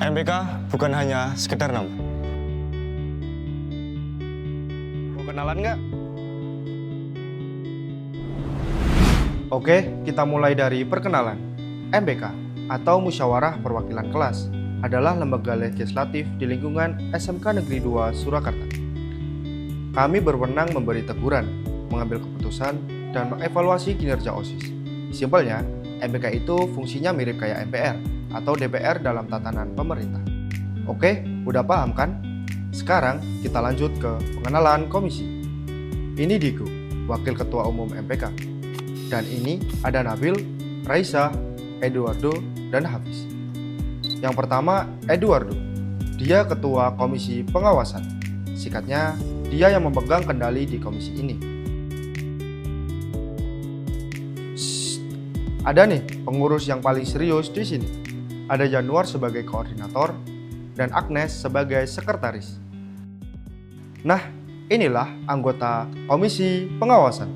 MPK bukan hanya sekedar nama. Mau kenalan nggak? Oke, kita mulai dari perkenalan. MPK atau Musyawarah Perwakilan Kelas adalah lembaga legislatif di lingkungan SMK Negeri 2 Surakarta. Kami berwenang memberi teguran, mengambil keputusan, dan mengevaluasi kinerja OSIS. Simpelnya, MPK itu fungsinya mirip kayak MPR atau DPR dalam tatanan pemerintah. Oke, udah paham kan? Sekarang kita lanjut ke pengenalan komisi. Ini Digo, Wakil Ketua Umum MPK. Dan ini ada Nabil, Raisa, Eduardo, dan Hafiz. Yang pertama, Eduardo. Dia Ketua Komisi Pengawasan. Singkatnya, dia yang memegang kendali di komisi ini. Ada nih pengurus yang paling serius di sini. Ada Januar sebagai koordinator dan Agnes sebagai sekretaris. Nah, inilah anggota Komisi Pengawasan.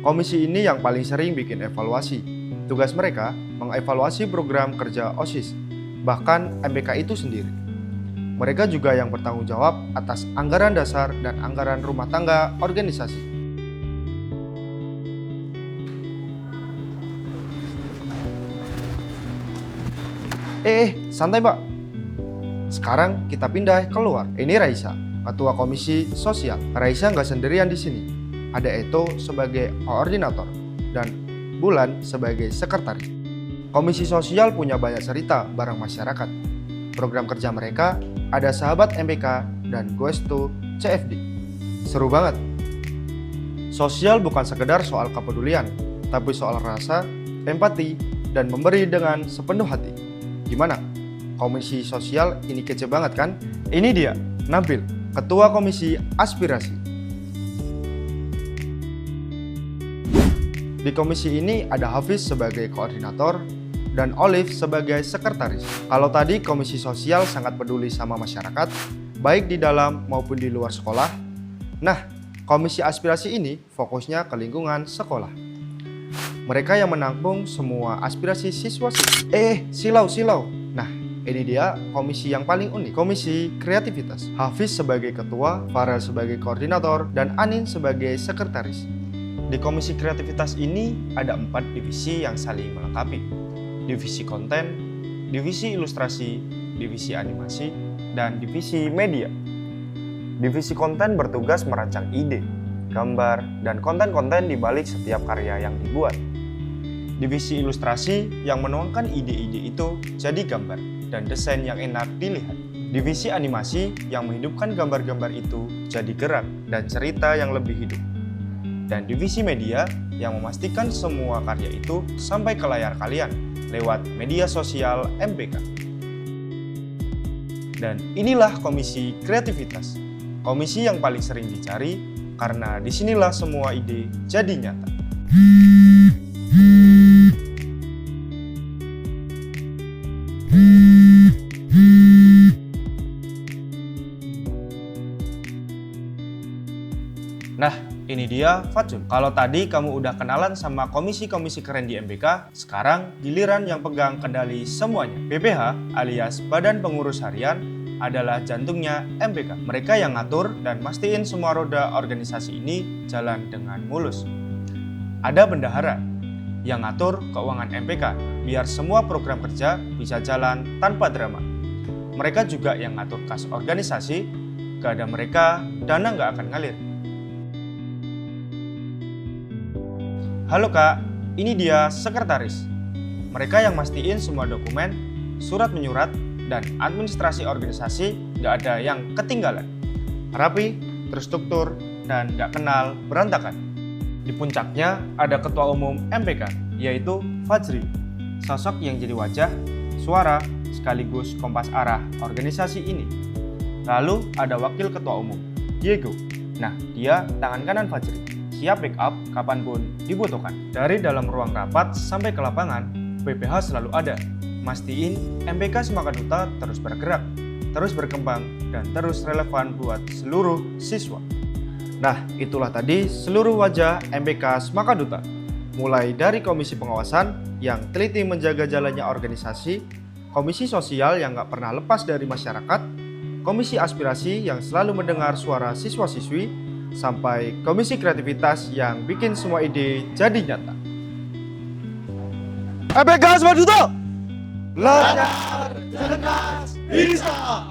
Komisi ini yang paling sering bikin evaluasi. Tugas mereka mengevaluasi program kerja OSIS, bahkan MPK itu sendiri. Mereka juga yang bertanggung jawab atas anggaran dasar dan anggaran rumah tangga organisasi. Santai Mbak. Sekarang kita pindah keluar. Ini Raisa, Ketua Komisi Sosial. Raisa nggak sendirian di sini. Ada Eto sebagai koordinator dan Bulan sebagai sekretaris. Komisi Sosial punya banyak cerita bareng masyarakat. Program kerja mereka ada Sahabat MPK dan Goestu CFD. Seru banget. Sosial bukan sekedar soal kepedulian, tapi soal rasa, empati, dan memberi dengan sepenuh hati. Gimana? Komisi Sosial ini kece banget kan? Ini dia, Nabil, Ketua Komisi Aspirasi. Di komisi ini ada Hafiz sebagai koordinator dan Olive sebagai sekretaris. Kalau tadi Komisi Sosial sangat peduli sama masyarakat, baik di dalam maupun di luar sekolah. Nah, Komisi Aspirasi ini fokusnya ke lingkungan sekolah. Mereka yang menampung semua aspirasi siswa-siswi. Silau. Nah, ini dia komisi yang paling unik, Komisi Kreativitas. Hafiz sebagai ketua, Farel sebagai koordinator, dan Anin sebagai sekretaris. Di Komisi Kreativitas ini ada 4 divisi yang saling melengkapi. Divisi konten, divisi ilustrasi, divisi animasi, dan divisi media. Divisi konten bertugas merancang ide, gambar, dan konten-konten di balik setiap karya yang dibuat. Divisi ilustrasi yang menuangkan ide-ide itu jadi gambar dan desain yang enak dilihat. Divisi animasi yang menghidupkan gambar-gambar itu jadi gerak dan cerita yang lebih hidup. Dan divisi media yang memastikan semua karya itu sampai ke layar kalian lewat media sosial MPK. Dan inilah Komisi Kreativitas, komisi yang paling sering dicari karena disinilah semua ide jadi nyata. Nah, ini dia Facun. Kalau tadi kamu udah kenalan sama komisi-komisi keren di MPK, sekarang giliran yang pegang kendali semuanya. BPH alias Badan Pengurus Harian adalah jantungnya MPK. Mereka yang ngatur dan mastiin semua roda organisasi ini jalan dengan mulus. Ada bendahara yang ngatur keuangan MPK biar semua program kerja bisa jalan tanpa drama. Mereka juga yang ngatur kas organisasi, gak ada mereka dana gak akan ngalir. Halo Kak, ini dia sekretaris. Mereka yang mastiin semua dokumen, surat menyurat, dan administrasi organisasi gak ada yang ketinggalan. Rapi, terstruktur, dan gak kenal berantakan. Di puncaknya ada Ketua Umum MPK, yaitu Fajri. Sosok yang jadi wajah, suara, sekaligus kompas arah organisasi ini. Lalu ada Wakil Ketua Umum, Diego. Nah, dia tangan kanan Fajri. Siap backup kapanpun dibutuhkan. Dari dalam ruang rapat sampai ke lapangan, BPH selalu ada. Mastiin MPK Semakaduta terus bergerak, terus berkembang, dan terus relevan buat seluruh siswa. Nah, itulah tadi seluruh wajah MPK Semakaduta. Mulai dari komisi pengawasan yang teliti menjaga jalannya organisasi, komisi sosial yang nggak pernah lepas dari masyarakat, komisi aspirasi yang selalu mendengar suara siswa-siswi, sampai komisi kreativitas yang bikin semua ide jadi nyata. EPK Asma Duto! Belajar cerdas bisa!